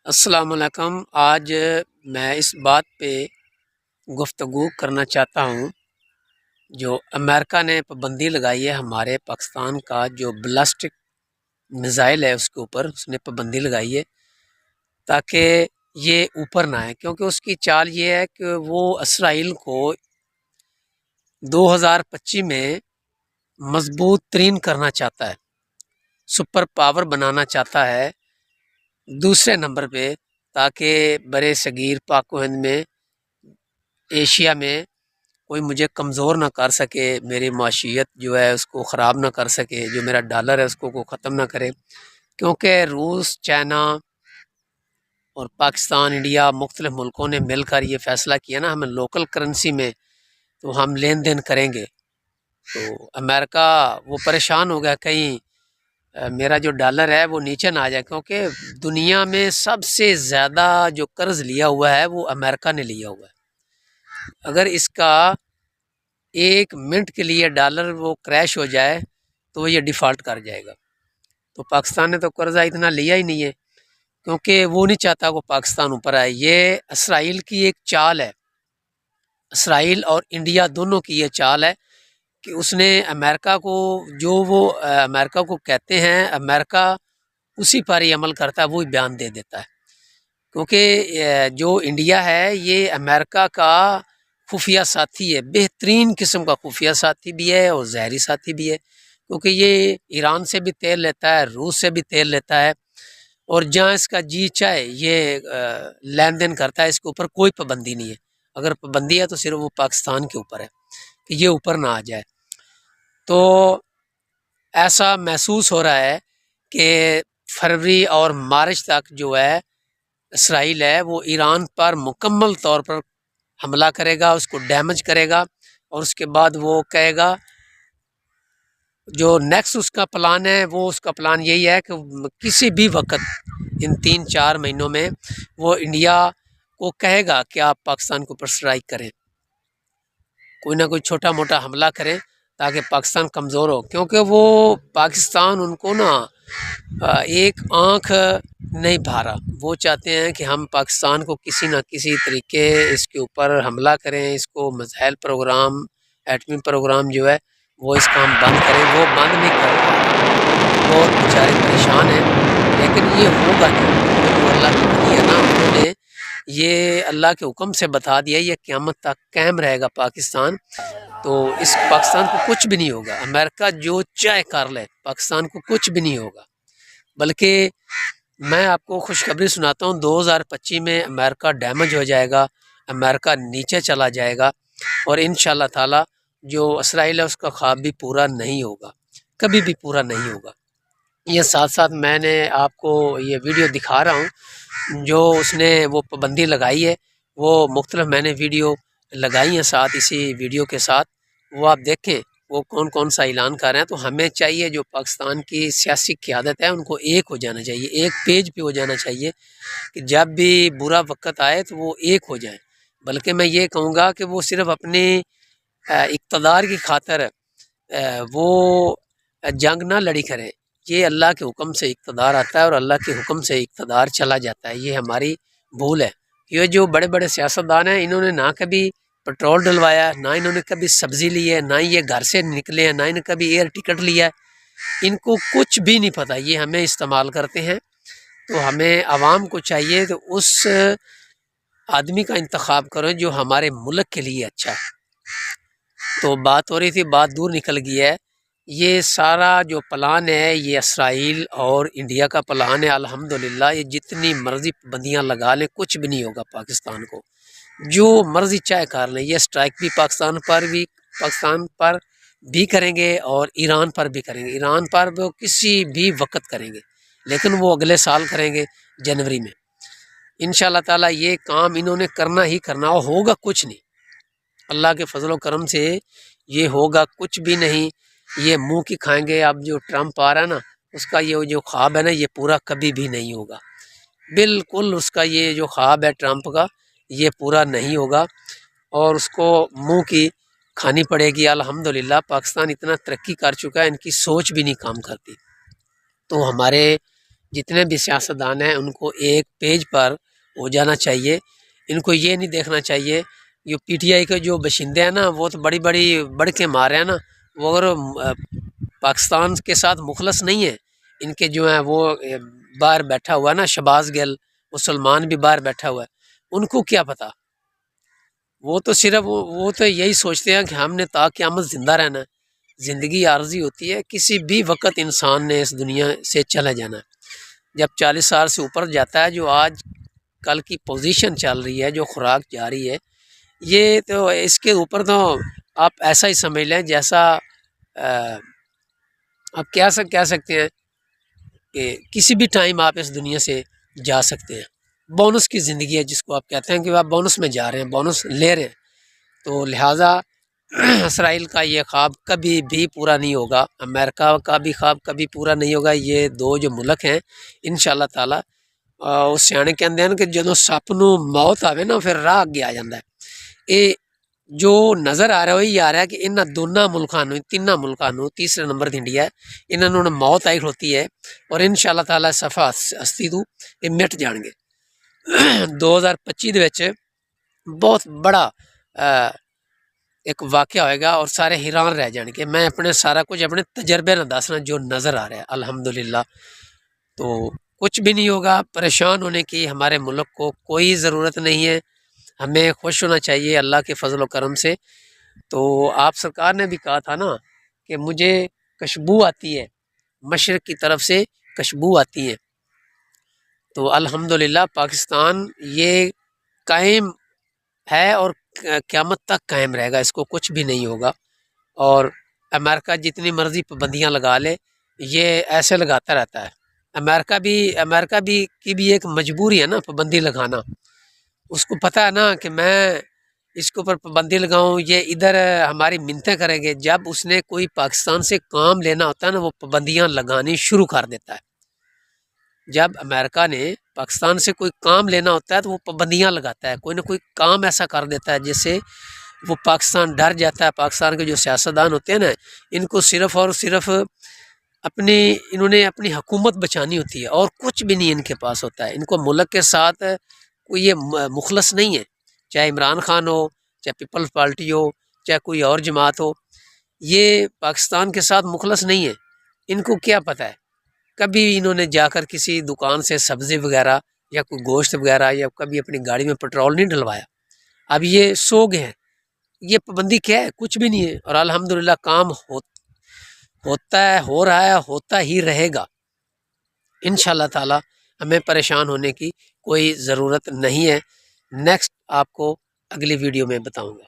السلام علیکم۔ آج میں اس بات پہ گفتگو کرنا چاہتا ہوں جو امریکہ نے پابندی لگائی ہے ہمارے پاکستان کا جو بلاسٹک میزائل ہے اس کے اوپر اس نے پابندی لگائی ہے تاکہ یہ اوپر نہ آئے، کیونکہ اس کی چال یہ ہے کہ وہ اسرائیل کو 2025 میں مضبوط ترین کرنا چاہتا ہے، سپر پاور بنانا چاہتا ہے دوسرے نمبر پہ، تاکہ برے صغیر پاک و ہند میں ایشیا میں کوئی مجھے کمزور نہ کر سکے، میری معاشیت جو ہے اس کو خراب نہ کر سکے، جو میرا ڈالر ہے اس کو ختم نہ کرے، کیونکہ روس، چائنا اور پاکستان، انڈیا، مختلف ملکوں نے مل کر یہ فیصلہ کیا نا ہمیں لوکل کرنسی میں تو ہم لین دین کریں گے۔ تو امریکہ وہ پریشان ہو گیا کہیں میرا جو ڈالر ہے وہ نیچے نہ آ جائے، کیونکہ دنیا میں سب سے زیادہ جو قرض لیا ہوا ہے وہ امریکہ نے لیا ہوا ہے۔ اگر اس کا ایک منٹ کے لیے ڈالر وہ کریش ہو جائے تو وہ یہ ڈیفالٹ کر جائے گا۔ تو پاکستان نے تو قرضہ اتنا لیا ہی نہیں ہے، کیونکہ وہ نہیں چاہتا کہ پاکستان اوپر آئے۔ یہ اسرائیل کی ایک چال ہے، اسرائیل اور انڈیا دونوں کی یہ چال ہے کہ اس نے امریکہ کو جو وہ امریکہ کو کہتے ہیں، امریکہ اسی پر ہی عمل کرتا ہے، وہی بیان دے دیتا ہے۔ کیونکہ جو انڈیا ہے یہ امریکہ کا خفیہ ساتھی ہے، بہترین قسم کا خفیہ ساتھی بھی ہے اور زہری ساتھی بھی ہے، کیونکہ یہ ایران سے بھی تیل لیتا ہے، روس سے بھی تیل لیتا ہے، اور جہاں اس کا جی چاہے یہ لین دین کرتا ہے۔ اس کے اوپر کوئی پابندی نہیں ہے، اگر پابندی ہے تو صرف وہ پاکستان کے اوپر ہے کہ یہ اوپر نہ آ جائے۔ تو ایسا محسوس ہو رہا ہے کہ فروری اور مارچ تک جو ہے اسرائیل ہے وہ ایران پر مکمل طور پر حملہ کرے گا، اس کو ڈیمیج کرے گا، اور اس کے بعد وہ کہے گا جو نیکسٹ اس کا پلان ہے، وہ اس کا پلان یہی ہے کہ کسی بھی وقت ان 3-4 مہینوں میں وہ انڈیا کو کہے گا کہ آپ پاکستان کے اوپر اسٹرائک کریں، کوئی نہ کوئی چھوٹا موٹا حملہ کریں تاکہ پاکستان کمزور ہو، کیونکہ وہ پاکستان ان کو نا ایک آنکھ نہیں بھارا۔ وہ چاہتے ہیں کہ ہم پاکستان کو کسی نہ کسی طریقے اس کے اوپر حملہ کریں، اس کو میزائل پروگرام، ایٹمی پروگرام جو ہے وہ اس کا ہم بند کریں۔ وہ بند نہیں کر پا رہے، وہ بیچارے پریشان ہیں، لیکن یہ ہوگا نہیں، کیونکہ جو اللہ کی بنی ہے نا انہوں نے یہ اللہ کے حکم سے بتا دیا یہ قیامت تک قائم رہے گا پاکستان۔ تو اس پاکستان کو کچھ بھی نہیں ہوگا، امریکہ جو چاہے کر لے پاکستان کو کچھ بھی نہیں ہوگا۔ بلکہ میں آپ کو خوشخبری سناتا ہوں، 2025 میں امریکہ ڈیمیج ہو جائے گا، امریکہ نیچے چلا جائے گا، اور انشاءاللہ تعالی جو اسرائیل ہے اس کا خواب بھی پورا نہیں ہوگا، کبھی بھی پورا نہیں ہوگا۔ یہ ساتھ ساتھ میں نے آپ کو یہ ویڈیو دکھا رہا ہوں جو اس نے وہ پابندی لگائی ہے، وہ مختلف میں نے ویڈیو لگائی ہیں ساتھ اسی ویڈیو کے ساتھ، وہ آپ دیکھیں وہ کون کون سا اعلان کر رہے ہیں۔ تو ہمیں چاہیے جو پاکستان کی سیاسی قیادت ہے ان کو ایک ہو جانا چاہیے، ایک پیج پہ ہو جانا چاہیے کہ جب بھی برا وقت آئے تو وہ ایک ہو جائیں۔ بلکہ میں یہ کہوں گا کہ وہ صرف اپنی اقتدار کی خاطر وہ جنگ نہ لڑی کریں، یہ اللہ کے حکم سے اقتدار آتا ہے اور اللہ کے حکم سے اقتدار چلا جاتا ہے، یہ ہماری بھول ہے۔ یہ جو بڑے بڑے سیاستدان ہیں انہوں نے نہ کبھی پٹرول ڈلوایا، نہ انہوں نے کبھی سبزی لی ہے، نہ یہ گھر سے نکلے ہیں، نہ انہوں نے کبھی ایئر ٹکٹ لیا ہے، ان کو کچھ بھی نہیں پتہ، یہ ہمیں استعمال کرتے ہیں۔ تو ہمیں عوام کو چاہیے کہ اس آدمی کا انتخاب کرو جو ہمارے ملک کے لیے اچھا ہے۔ تو بات ہو رہی تھی، بات دور نکل گئی ہے۔ یہ سارا جو پلان ہے یہ اسرائیل اور انڈیا کا پلان ہے، الحمدللہ یہ جتنی مرضی پابندیاں لگا لیں کچھ بھی نہیں ہوگا پاکستان کو، جو مرضی چاہے کر لیں۔ یہ اسٹرائک بھی پاکستان پر بھی کریں گے اور ایران پر بھی کریں گے، ایران پر وہ کسی بھی وقت کریں گے، لیکن وہ اگلے سال کریں گے جنوری میں انشاءاللہ تعالیٰ۔ یہ کام انہوں نے کرنا ہی کرنا، اور ہوگا کچھ نہیں، اللہ کے فضل و کرم سے یہ ہوگا کچھ بھی نہیں۔ یہ منہ کی کھائیں گے۔ اب جو ٹرمپ آ رہا ہے نا اس کا یہ جو خواب ہے نا یہ پورا کبھی بھی نہیں ہوگا، بالکل اس کا یہ جو خواب ہے ٹرمپ کا یہ پورا نہیں ہوگا، اور اس کو منہ کی کھانی پڑے گی۔ الحمدللہ پاکستان اتنا ترقی کر چکا ہے، ان کی سوچ بھی نہیں کام کرتی۔ تو ہمارے جتنے بھی سیاستدان ہیں ان کو ایک پیج پر ہو جانا چاہیے. ان کو یہ نہیں دیکھنا چاہیے یہ پی ٹی آئی کے جو باشندے ہیں نا وہ تو بڑی بڑھ کے مارے ہیں نا، وہ اگر پاکستان کے ساتھ مخلص نہیں ہے. ان کے جو ہیں وہ باہر بیٹھا ہوا ہے نا شہباز گل، مسلمان بھی باہر بیٹھا ہوا ہے، ان کو کیا پتہ. وہ تو صرف وہ تو یہی سوچتے ہیں کہ ہم نے تا قیامت زندہ رہنا ہے. زندگی عارضی ہوتی ہے، کسی بھی وقت انسان نے اس دنیا سے چلا جانا ہے. جب 40 سال سے اوپر جاتا ہے، جو آج کل کی پوزیشن چل رہی ہے، جو خوراک جاری ہے، یہ تو اس کے اوپر تو آپ ایسا ہی سمجھ لیں جیسا آپ کہہ سکتے ہیں کہ کسی بھی ٹائم آپ اس دنیا سے جا سکتے ہیں. بونس کی زندگی ہے جس کو آپ کہتے ہیں کہ آپ بونس میں جا رہے ہیں، بونس لے رہے ہیں. تو لہٰذا اسرائیل کا یہ خواب کبھی بھی پورا نہیں ہوگا، امریکہ کا بھی خواب کبھی پورا نہیں ہوگا. یہ دو جو ملک ہیں انشاءاللہ تعالیٰ اس سیانے کے اندر کہ جدوں سپ نوں موت آوے نا پھر راہ اگے آ جاتا ہے. یہ جو نظر آ رہا ہے وہی آ رہا ہے کہ انہاں دونوں ملکوں تینوں ملکوں تیسرے نمبر تے انڈیا ہے، انہوں نے موت آئی کھلوتی ہے اور انشاءاللہ تعالیٰ صفا ہستی تو یہ مٹ جان گے. 2025 دے وچ بہت بڑا ایک واقعہ ہوئے گا اور سارے حیران رہ جان گے. میں اپنے سارا کچھ اپنے تجربے نہ دسنا جو نظر آ رہا ہے الحمدللہ. تو کچھ بھی نہیں ہوگا، پریشان ہونے کی ہمارے ملک کو کوئی ضرورت نہیں ہے. ہمیں خوش ہونا چاہیے اللہ کے فضل و کرم سے. تو آپ سرکار نے بھی کہا تھا نا کہ مجھے خوشبو آتی ہے، مشرق کی طرف سے خوشبو آتی ہے. تو الحمدللہ پاکستان یہ قائم ہے اور قیامت تک قائم رہے گا، اس کو کچھ بھی نہیں ہوگا. اور امریکہ جتنی مرضی پابندیاں لگا لے یہ ایسے لگاتا رہتا ہے. امریکہ بھی کی بھی ایک مجبوری ہے نا پابندی لگانا. اس کو پتہ ہے نا کہ میں اس کے اوپر پابندی لگاؤں یہ ادھر ہماری منتیں کریں گے. جب اس نے کوئی پاکستان سے کام لینا ہوتا ہے نا وہ پابندیاں لگانی شروع کر دیتا ہے. جب امریکہ نے پاکستان سے کوئی کام لینا ہوتا ہے تو وہ پابندیاں لگاتا ہے، کوئی نہ کوئی کام ایسا کر دیتا ہے جس سے وہ پاکستان ڈر جاتا ہے. پاکستان کے جو سیاستدان ہوتے ہیں نا ان کو صرف اور صرف انہوں نے اپنی حکومت بچانی ہوتی ہے اور کچھ بھی نہیں ان کے پاس ہوتا ہے. ان کو ملک کے ساتھ کوئی یہ مخلص نہیں ہے، چاہے عمران خان ہو، چاہے پیپلز پارٹی ہو، چاہے کوئی اور جماعت ہو، یہ پاکستان کے ساتھ مخلص نہیں ہے. ان کو کیا پتہ ہے کبھی انہوں نے جا کر کسی دکان سے سبزی وغیرہ یا کوئی گوشت وغیرہ یا کبھی اپنی گاڑی میں پٹرول نہیں ڈلوایا. اب یہ سو گئے ہیں. یہ پابندی کیا ہے؟ کچھ بھی نہیں ہے. اور الحمدللہ کام ہوتا ہے، ہو رہا ہے، ہوتا ہی رہے گا انشاءاللہ تعالی. ہمیں پریشان ہونے کی کوئی ضرورت نہیں ہے. نیکسٹ آپ کو اگلی ویڈیو میں بتاؤں گا.